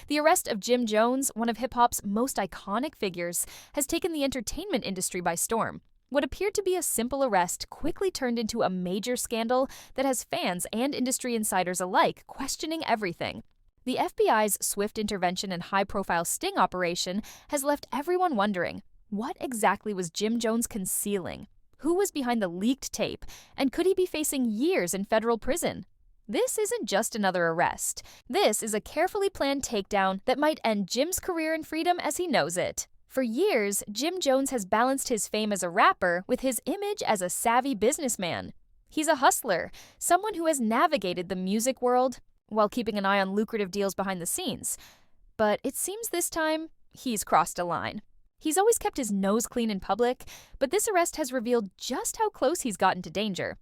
The arrest of Jim Jones, one of hip-hop's most iconic figures, has taken the entertainment industry by storm. What appeared to be a simple arrest quickly turned into a major scandal that has fans and industry insiders alike questioning everything. The FBI's swift intervention and high-profile sting operation has left everyone wondering, what exactly was Jim Jones concealing? Who was behind the leaked tape, and could he be facing years in federal prison? This isn't just another arrest. This is a carefully planned takedown that might end Jim's career in freedom as he knows it. For years, Jim Jones has balanced his fame as a rapper with his image as a savvy businessman. He's a hustler, someone who has navigated the music world while keeping an eye on lucrative deals behind the scenes. But it seems this time, he's crossed a line. He's always kept his nose clean in public, but this arrest has revealed just how close he's gotten to danger.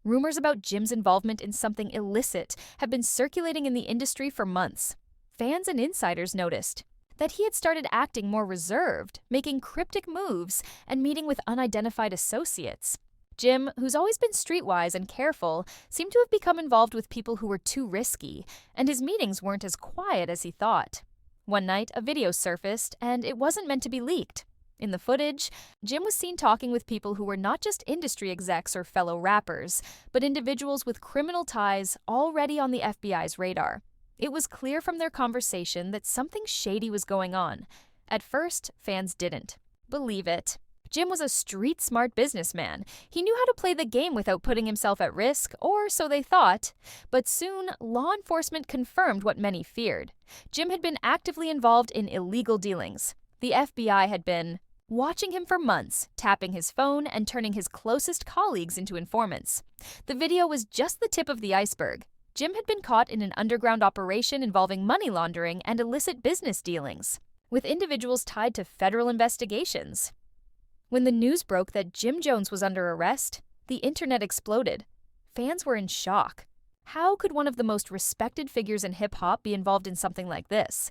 Rumors about Jim's involvement in something illicit have been circulating in the industry for months. Fans and insiders noticed that he had started acting more reserved, making cryptic moves, and meeting with unidentified associates. Jim, who's always been streetwise and careful, seemed to have become involved with people who were too risky, and his meetings weren't as quiet as he thought. One night, a video surfaced, and it wasn't meant to be leaked. In the footage, Jim was seen talking with people who were not just industry execs or fellow rappers, but individuals with criminal ties already on the FBI's radar. It was clear from their conversation that something shady was going on. At first, fans didn't believe it. Jim was a street-smart businessman. He knew how to play the game without putting himself at risk, or so they thought. But soon, law enforcement confirmed what many feared. Jim had been actively involved in illegal dealings. The FBI had been watching him for months, tapping his phone and turning his closest colleagues into informants. The video was just the tip of the iceberg. Jim had been caught in an underground operation involving money laundering and illicit business dealings, with individuals tied to federal investigations. When the news broke that Jim Jones was under arrest, the internet exploded. Fans were in shock. How could one of the most respected figures in hip-hop be involved in something like this?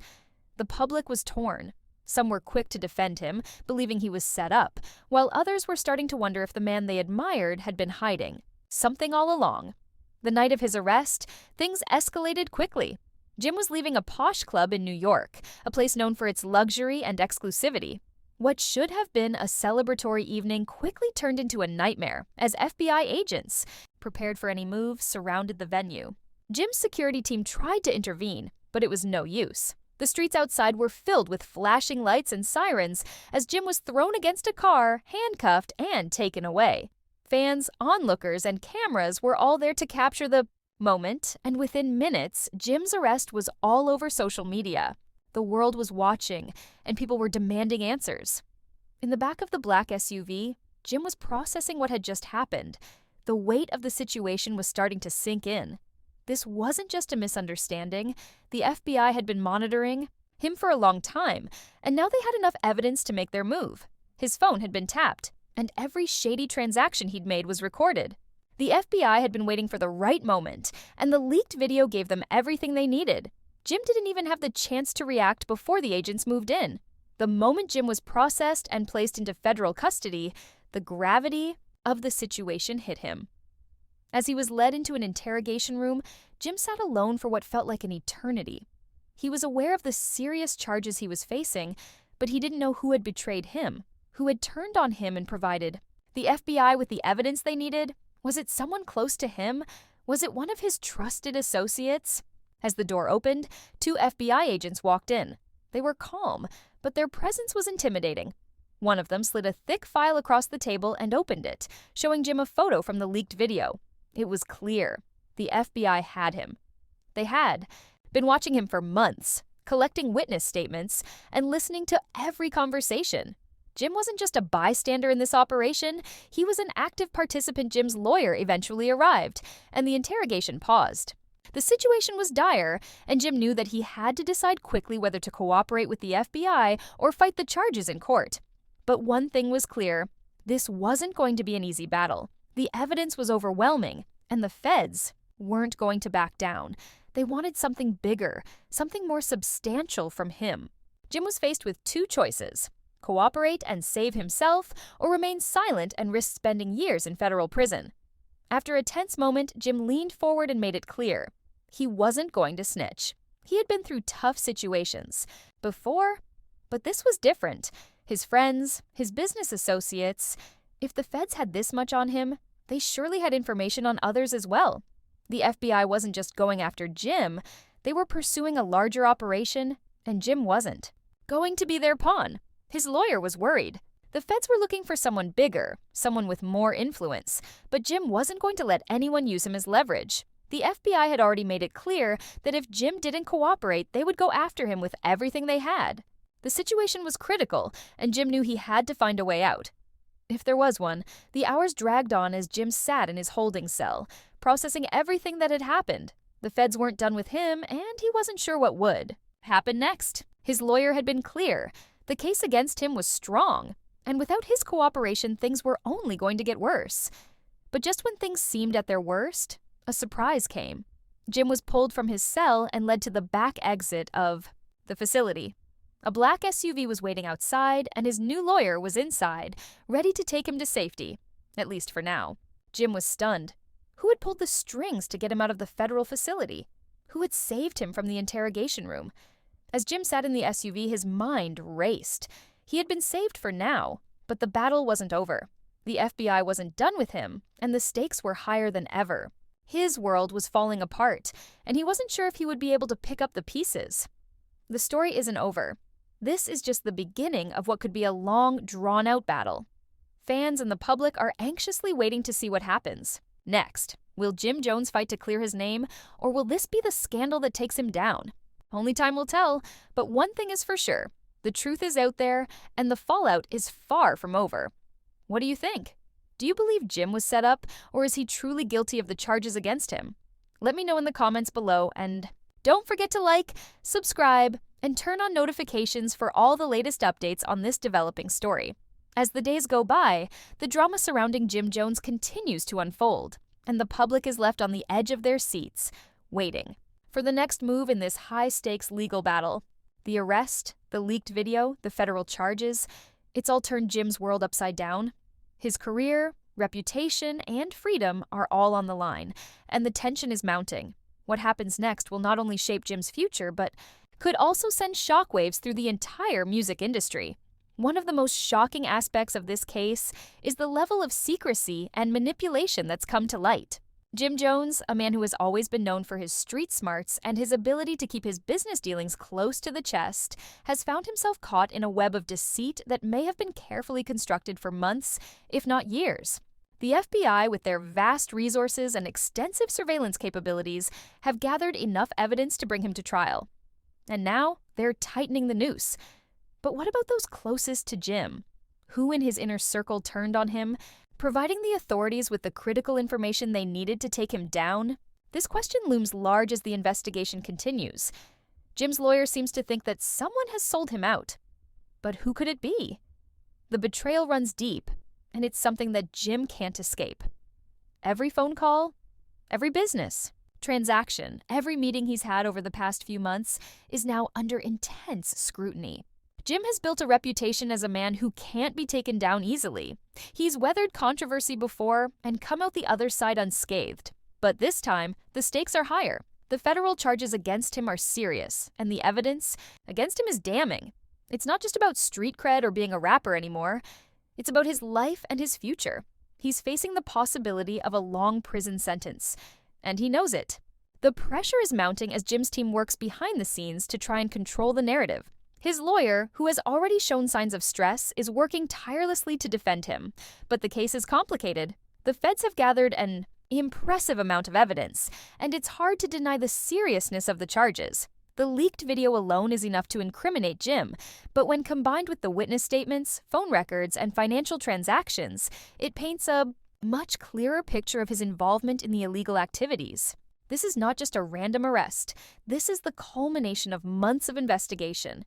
The public was torn. Some were quick to defend him, believing he was set up, while others were starting to wonder if the man they admired had been hiding something all along. The night of his arrest, things escalated quickly. Jim was leaving a posh club in New York, a place known for its luxury and exclusivity. What should have been a celebratory evening quickly turned into a nightmare as FBI agents, prepared for any move, surrounded the venue. Jim's security team tried to intervene, but it was no use. The streets outside were filled with flashing lights and sirens as Jim was thrown against a car, handcuffed, and taken away. Fans, onlookers, and cameras were all there to capture the moment, and within minutes, Jim's arrest was all over social media. The world was watching, and people were demanding answers. In the back of the black SUV, Jim was processing what had just happened. The weight of the situation was starting to sink in. This wasn't just a misunderstanding. The FBI had been monitoring him for a long time, and now they had enough evidence to make their move. His phone had been tapped, and every shady transaction he'd made was recorded. The FBI had been waiting for the right moment, and the leaked video gave them everything they needed. Jim didn't even have the chance to react before the agents moved in. The moment Jim was processed and placed into federal custody, the gravity of the situation hit him. As he was led into an interrogation room, Jim sat alone for what felt like an eternity. He was aware of the serious charges he was facing, but he didn't know who had betrayed him, who had turned on him and provided the FBI with the evidence they needed. Was it someone close to him? Was it one of his trusted associates? As the door opened, 2 FBI agents walked in. They were calm, but their presence was intimidating. One of them slid a thick file across the table and opened it, showing Jim a photo from the leaked video. It was clear. The FBI had him. They had been watching him for months, collecting witness statements, and listening to every conversation. Jim wasn't just a bystander in this operation. He was an active participant. Jim's lawyer eventually arrived, and the interrogation paused. The situation was dire, and Jim knew that he had to decide quickly whether to cooperate with the FBI or fight the charges in court. But one thing was clear. This wasn't going to be an easy battle. The evidence was overwhelming, and the feds weren't going to back down. They wanted something bigger, something more substantial from him. Jim was faced with 2 choices: cooperate and save himself, or remain silent and risk spending years in federal prison. After a tense moment, Jim leaned forward and made it clear. He wasn't going to snitch. He had been through tough situations before, but this was different. His friends, his business associates, if the feds had this much on him, they surely had information on others as well. The FBI wasn't just going after Jim, they were pursuing a larger operation, and Jim wasn't going to be their pawn. His lawyer was worried. The feds were looking for someone bigger, someone with more influence, but Jim wasn't going to let anyone use him as leverage. The FBI had already made it clear that if Jim didn't cooperate, they would go after him with everything they had. The situation was critical, and Jim knew he had to find a way out. If there was one, the hours dragged on as Jim sat in his holding cell, processing everything that had happened. The feds weren't done with him, and he wasn't sure what would happen next. His lawyer had been clear. The case against him was strong, and without his cooperation, things were only going to get worse. But just when things seemed at their worst, a surprise came. Jim was pulled from his cell and led to the back exit of the facility. A black SUV was waiting outside, and his new lawyer was inside, ready to take him to safety, at least for now. Jim was stunned. Who had pulled the strings to get him out of the federal facility? Who had saved him from the interrogation room? As Jim sat in the SUV, his mind raced. He had been saved for now, but the battle wasn't over. The FBI wasn't done with him, and the stakes were higher than ever. His world was falling apart, and he wasn't sure if he would be able to pick up the pieces. The story isn't over. This is just the beginning of what could be a long, drawn-out battle. Fans and the public are anxiously waiting to see what happens. Next, will Jim Jones fight to clear his name, or will this be the scandal that takes him down? Only time will tell, but one thing is for sure. The truth is out there, and the fallout is far from over. What do you think? Do you believe Jim was set up, or is he truly guilty of the charges against him? Let me know in the comments below, and don't forget to like, subscribe, and turn on notifications for all the latest updates on this developing story. As the days go by, the drama surrounding Jim Jones continues to unfold, and the public is left on the edge of their seats, waiting for the next move in this high-stakes legal battle. The arrest, the leaked video, the federal charges, it's all turned Jim's world upside down. His career, reputation, and freedom are all on the line, and the tension is mounting. What happens next will not only shape Jim's future, but could also send shockwaves through the entire music industry. One of the most shocking aspects of this case is the level of secrecy and manipulation that's come to light. Jim Jones, a man who has always been known for his street smarts and his ability to keep his business dealings close to the chest, has found himself caught in a web of deceit that may have been carefully constructed for months, if not years. The FBI, with their vast resources and extensive surveillance capabilities, have gathered enough evidence to bring him to trial. And now, they're tightening the noose. But what about those closest to Jim? Who in his inner circle turned on him, providing the authorities with the critical information they needed to take him down? This question looms large as the investigation continues. Jim's lawyer seems to think that someone has sold him out. But who could it be? The betrayal runs deep, and it's something that Jim can't escape. Every phone call, every business transaction, every meeting he's had over the past few months is now under intense scrutiny. Jim has built a reputation as a man who can't be taken down easily. He's weathered controversy before and come out the other side unscathed. But this time, the stakes are higher. The federal charges against him are serious, and the evidence against him is damning. It's not just about street cred or being a rapper anymore. It's about his life and his future. He's facing the possibility of a long prison sentence, and he knows it. The pressure is mounting as Jim's team works behind the scenes to try and control the narrative. His lawyer, who has already shown signs of stress, is working tirelessly to defend him. But the case is complicated. The feds have gathered an impressive amount of evidence, and it's hard to deny the seriousness of the charges. The leaked video alone is enough to incriminate Jim, but when combined with the witness statements, phone records, and financial transactions, it paints a much clearer picture of his involvement in the illegal activities. This is not just a random arrest. This is the culmination of months of investigation.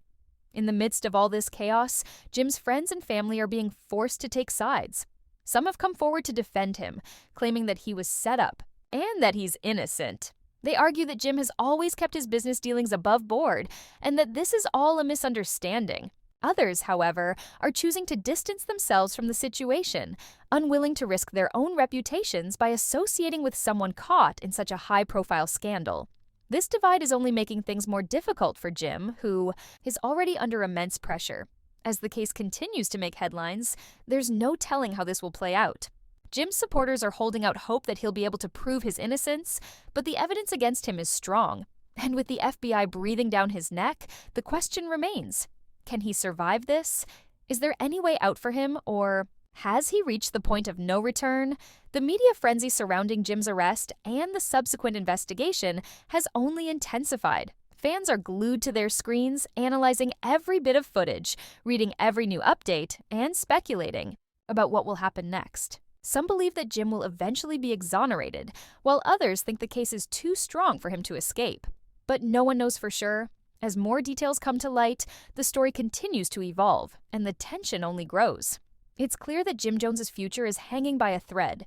In the midst of all this chaos, Jim's friends and family are being forced to take sides. Some have come forward to defend him, claiming that he was set up and that he's innocent. They argue that Jim has always kept his business dealings above board and that this is all a misunderstanding. Others, however, are choosing to distance themselves from the situation, unwilling to risk their own reputations by associating with someone caught in such a high-profile scandal. This divide is only making things more difficult for Jim, who is already under immense pressure. As the case continues to make headlines, there's no telling how this will play out. Jim's supporters are holding out hope that he'll be able to prove his innocence, but the evidence against him is strong. And with the FBI breathing down his neck, the question remains: can he survive this? Is there any way out for him, or has he reached the point of no return? The media frenzy surrounding Jim's arrest and the subsequent investigation has only intensified. Fans are glued to their screens, analyzing every bit of footage, reading every new update, and speculating about what will happen next. Some believe that Jim will eventually be exonerated, while others think the case is too strong for him to escape. But no one knows for sure. As more details come to light, the story continues to evolve, and the tension only grows. It's clear that Jim Jones's future is hanging by a thread.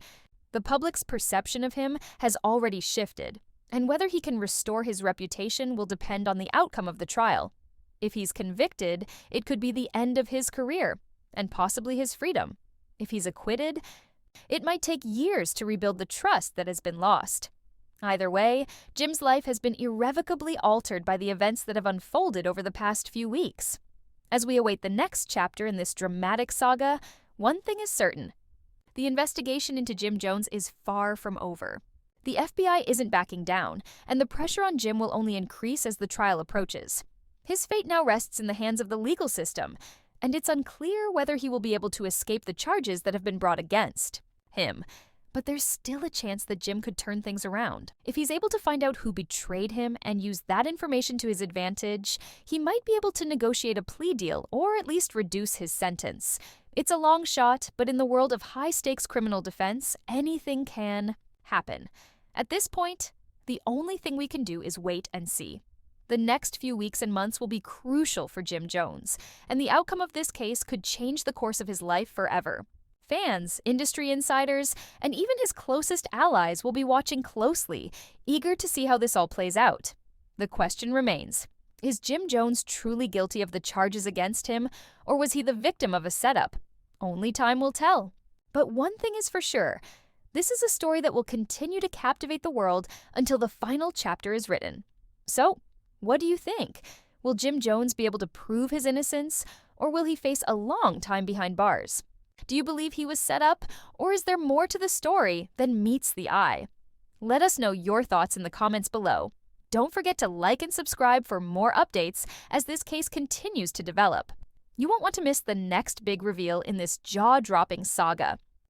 The public's perception of him has already shifted, and whether he can restore his reputation will depend on the outcome of the trial. If he's convicted, it could be the end of his career, and possibly his freedom. If he's acquitted, it might take years to rebuild the trust that has been lost. Either way, Jim's life has been irrevocably altered by the events that have unfolded over the past few weeks. As we await the next chapter in this dramatic saga, one thing is certain: the investigation into Jim Jones is far from over. The FBI isn't backing down, and the pressure on Jim will only increase as the trial approaches. His fate now rests in the hands of the legal system, and it's unclear whether he will be able to escape the charges that have been brought against him. But there's still a chance that Jim could turn things around. If he's able to find out who betrayed him and use that information to his advantage, he might be able to negotiate a plea deal or at least reduce his sentence. It's a long shot, but in the world of high-stakes criminal defense, anything can happen. At this point, the only thing we can do is wait and see. The next few weeks and months will be crucial for Jim Jones, and the outcome of this case could change the course of his life forever. Fans, industry insiders, and even his closest allies will be watching closely, eager to see how this all plays out. The question remains: is Jim Jones truly guilty of the charges against him, or was he the victim of a setup? Only time will tell. But one thing is for sure: this is a story that will continue to captivate the world until the final chapter is written. So, what do you think? Will Jim Jones be able to prove his innocence, or will he face a long time behind bars? Do you believe he was set up, or is there more to the story than meets the eye? Let us know your thoughts in the comments below. Don't forget to like and subscribe for more updates as this case continues to develop. You won't want to miss the next big reveal in this jaw-dropping saga.